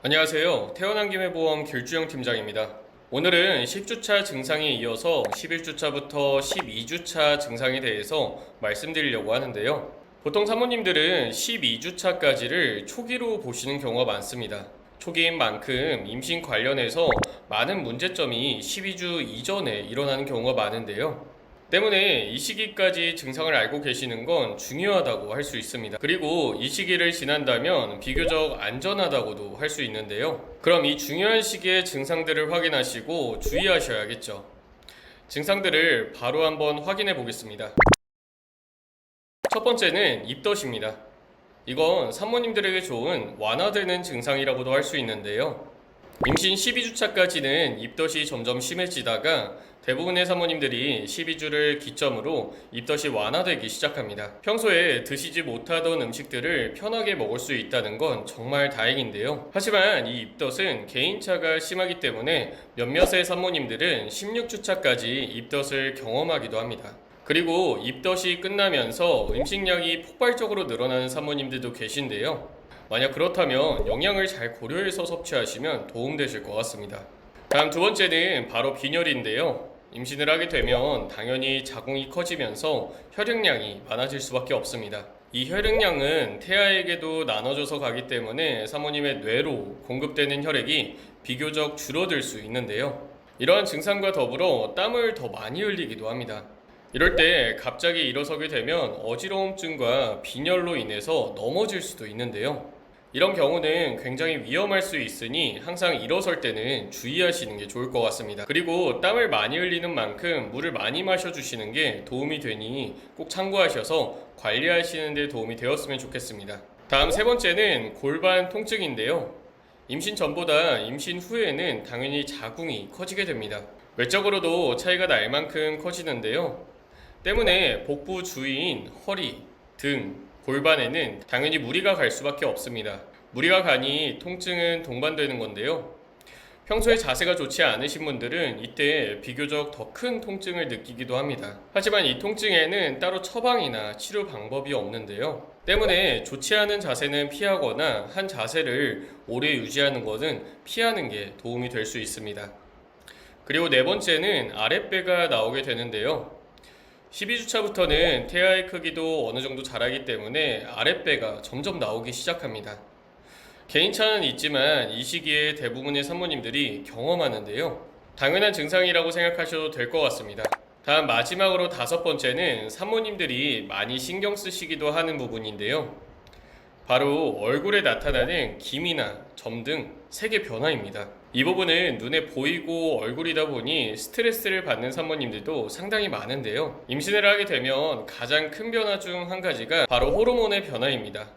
안녕하세요. 태어난 김에 보험 길주영 팀장입니다. 오늘은 10주차 증상에 이어서 11주차부터 12주차 증상에 대해서 말씀드리려고 하는데요. 보통 사모님들은 12주차까지를 초기로 보시는 경우가 많습니다. 초기인 만큼 임신 관련해서 많은 문제점이 12주 이전에 일어나는 경우가 많은데요. 때문에 이 시기까지 증상을 알고 계시는 건 중요하다고 할 수 있습니다. 그리고 이 시기를 지난다면 비교적 안전하다고도 할 수 있는데요. 그럼 이 중요한 시기의 증상들을 확인하시고 주의하셔야겠죠. 증상들을 바로 한번 확인해 보겠습니다. 첫 번째는 입덧입니다. 이건 산모님들에게 좋은 완화되는 증상이라고도 할 수 있는데요. 임신 12주차까지는 입덧이 점점 심해지다가 대부분의 사모님들이 12주를 기점으로 입덧이 완화되기 시작합니다. 평소에 드시지 못하던 음식들을 편하게 먹을 수 있다는 건 정말 다행인데요. 하지만 이 입덧은 개인차가 심하기 때문에 몇몇의 산모님들은 16주차까지 입덧을 경험하기도 합니다. 그리고 입덧이 끝나면서 음식량이 폭발적으로 늘어나는 산모님들도 계신데요. 만약 그렇다면 영양을 잘 고려해서 섭취하시면 도움되실 것 같습니다. 다음 두 번째는 바로 빈혈인데요. 임신을 하게 되면 당연히 자궁이 커지면서 혈액량이 많아질 수밖에 없습니다. 이 혈액량은 태아에게도 나눠져서 가기 때문에 사모님의 뇌로 공급되는 혈액이 비교적 줄어들 수 있는데요. 이러한 증상과 더불어 땀을 더 많이 흘리기도 합니다. 이럴 때 갑자기 일어서게 되면 어지러움증과 빈혈로 인해서 넘어질 수도 있는데요. 이런 경우는 굉장히 위험할 수 있으니 항상 일어설 때는 주의하시는 게 좋을 것 같습니다. 그리고 땀을 많이 흘리는 만큼 물을 많이 마셔주시는 게 도움이 되니 꼭 참고하셔서 관리하시는 데 도움이 되었으면 좋겠습니다. 다음 세 번째는 골반 통증인데요. 임신 전보다 임신 후에는 당연히 자궁이 커지게 됩니다. 외적으로도 차이가 날 만큼 커지는데요. 때문에 복부 주위인 허리, 등, 골반에는 당연히 무리가 갈 수밖에 없습니다. 무리가 가니 통증은 동반되는 건데요. 평소에 자세가 좋지 않으신 분들은 이때 비교적 더 큰 통증을 느끼기도 합니다. 하지만 이 통증에는 따로 처방이나 치료 방법이 없는데요. 때문에 좋지 않은 자세는 피하거나 한 자세를 오래 유지하는 것은 피하는 게 도움이 될 수 있습니다. 그리고 네 번째는 아랫배가 나오게 되는데요. 12주차부터는 태아의 크기도 어느 정도 자라기 때문에 아랫배가 점점 나오기 시작합니다. 개인차는 있지만 이 시기에 대부분의 산모님들이 경험하는데요. 당연한 증상이라고 생각하셔도 될 것 같습니다. 다음 마지막으로 다섯 번째는 산모님들이 많이 신경 쓰시기도 하는 부분인데요. 바로 얼굴에 나타나는 기미나 점 등 색의 변화입니다. 이 부분은 눈에 보이고 얼굴이다 보니 스트레스를 받는 산모님들도 상당히 많은데요. 임신을 하게 되면 가장 큰 변화 중 한 가지가 바로 호르몬의 변화입니다.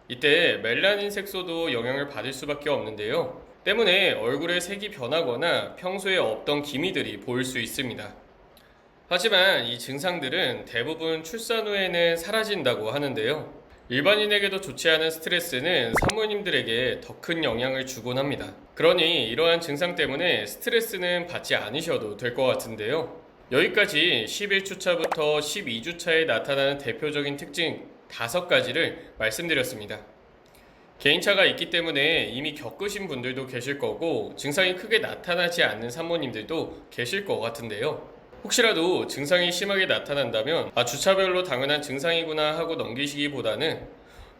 이때 멜라닌 색소도 영향을 받을 수밖에 없는데요. 때문에 얼굴의 색이 변하거나 평소에 없던 기미들이 보일 수 있습니다. 하지만 이 증상들은 대부분 출산 후에는 사라진다고 하는데요. 일반인에게도 좋지 않은 스트레스는 산모님들에게 더 큰 영향을 주곤 합니다. 그러니 이러한 증상 때문에 스트레스는 받지 않으셔도 될 것 같은데요. 여기까지 11주차부터 12주차에 나타나는 대표적인 특징 5가지를 말씀드렸습니다. 개인차가 있기 때문에 이미 겪으신 분들도 계실 거고 증상이 크게 나타나지 않는 산모님들도 계실 것 같은데요. 혹시라도 증상이 심하게 나타난다면 주차별로 당연한 증상이구나 하고 넘기시기보다는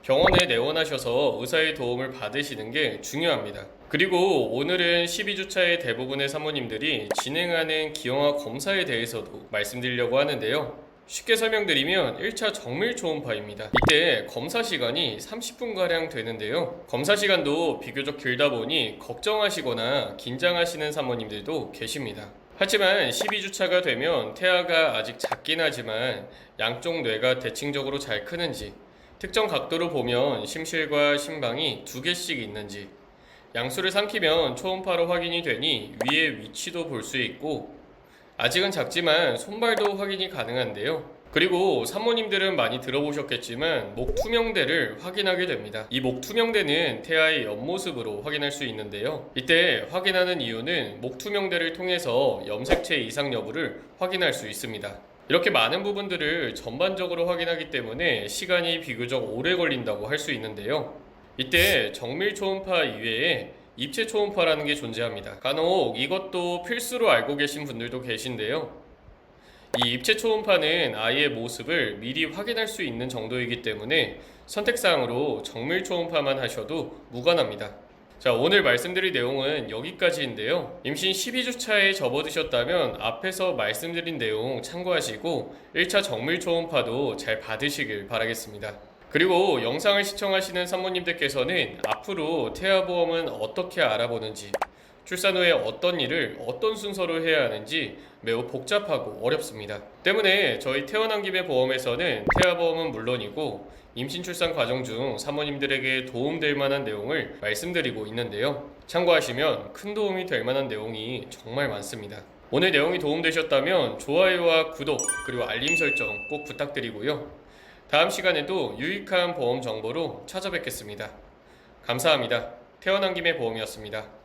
병원에 내원하셔서 의사의 도움을 받으시는 게 중요합니다. 그리고 오늘은 12주차의 대부분의 사모님들이 진행하는 기형아 검사에 대해서도 말씀드리려고 하는데요. 쉽게 설명드리면 1차 정밀 초음파입니다. 이때 검사 시간이 30분가량 되는데요. 검사 시간도 비교적 길다 보니 걱정하시거나 긴장하시는 사모님들도 계십니다. 하지만 12주차가 되면 태아가 아직 작긴 하지만 양쪽 뇌가 대칭적으로 잘 크는지, 특정 각도로 보면 심실과 심방이 2개씩 있는지, 양수를 삼키면 초음파로 확인이 되니 위의 위치도 볼 수 있고, 아직은 작지만 손발도 확인이 가능한데요. 그리고 산모님들은 많이 들어보셨겠지만 목 투명대를 확인하게 됩니다. 이 목 투명대는 태아의 옆모습으로 확인할 수 있는데요. 이때 확인하는 이유는 목 투명대를 통해서 염색체 이상 여부를 확인할 수 있습니다. 이렇게 많은 부분들을 전반적으로 확인하기 때문에 시간이 비교적 오래 걸린다고 할 수 있는데요. 이때 정밀 초음파 이외에 입체 초음파라는 게 존재합니다. 간혹 이것도 필수로 알고 계신 분들도 계신데요. 이 입체 초음파는 아이의 모습을 미리 확인할 수 있는 정도이기 때문에 선택사항으로 정밀 초음파만 하셔도 무관합니다. 자, 오늘 말씀드릴 내용은 여기까지인데요. 임신 12주 차에 접어드셨다면 앞에서 말씀드린 내용 참고하시고 1차 정밀 초음파도 잘 받으시길 바라겠습니다. 그리고 영상을 시청하시는 산모님들께서는 앞으로 태아보험은 어떻게 알아보는지, 출산 후에 어떤 일을 어떤 순서로 해야 하는지 매우 복잡하고 어렵습니다. 때문에 저희 태어난 김에 보험에서는 태아보험은 물론이고 임신 출산 과정 중 사모님들에게 도움될 만한 내용을 말씀드리고 있는데요. 참고하시면 큰 도움이 될 만한 내용이 정말 많습니다. 오늘 내용이 도움되셨다면 좋아요와 구독 그리고 알림 설정 꼭 부탁드리고요. 다음 시간에도 유익한 보험 정보로 찾아뵙겠습니다. 감사합니다. 태어난 김에 보험이었습니다.